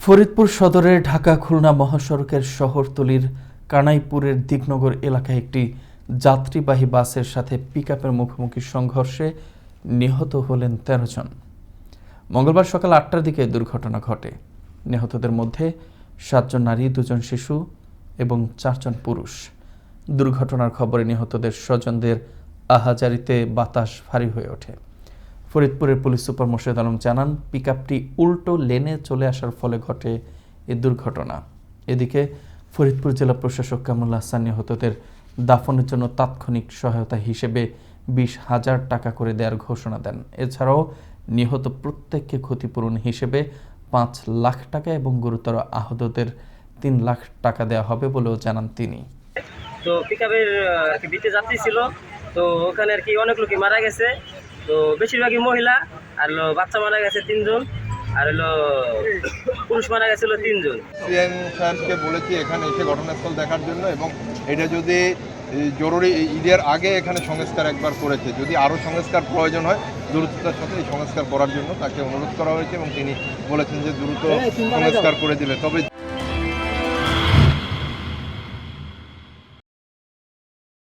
ফরিদপুর সদরের ঢাকা-খুলনা মহাসড়কের শহরতলির কানাইপুরের দিকনগর এলাকায় একটি যাত্রীবাহী বাসের সাথে পিকআপের মুখোমুখি সংঘর্ষে নিহত হলেন ১৩ জন। মঙ্গলবার সকাল ৮টার দিকে দুর্ঘটনা ঘটে। নিহতদের মধ্যে ৭ জন নারী, ২ জন শিশু এবং ৪ জন পুরুষ। দুর্ঘটনার খবরে নিহতদের স্বজনদের আহাজারিতে বাতাস ভারী হয়ে ওঠে। ফরিদপুরের পুলিশ সুপার মোর্শেদ আলম জানান, পিকআপটি উল্টো লেনে চলে আসার ফলে ঘটে এই দুর্ঘটনা। এদিকে ফরিদপুর জেলা প্রশাসক কামরুল হাসান নিহতদের দাফনের জন্য তাৎক্ষণিক সহায়তা হিসেবে ২০,০০০ টাকা করে দেওয়ার ঘোষণা দেন। এছাড়াও নিহত প্রত্যেককে ক্ষতিপূরণ হিসেবে ৫ লাখ টাকা এবং গুরুতর আহতদের ৩ লাখ টাকা দেওয়া হবে বলেও জানান তিনি। তো পিকআপের বিতে যাত্রী ছিল, তো ওখানে আর কি অনেক লোকই মারা গেছে। তো বেশিরভাগই মহিলা, আর হলো বাচ্চা মারা গেছে ৩ জন, আর হলো পুরুষ মারা গেছিল ৩ জন। সিএম সাহেবকে বলেছি এখানে এসে ঘটনাস্থল দেখার জন্য, এবং এটা যদি জরুরি ঈদের আগে এখানে সংস্কার একবার করেছে, যদি আরও সংস্কার প্রয়োজন হয় দ্রুততার সাথে এই সংস্কার করার জন্য তাকে অনুরোধ করা হয়েছে এবং তিনি বলেছেন যে দ্রুত সংস্কার করে দিবে। তবে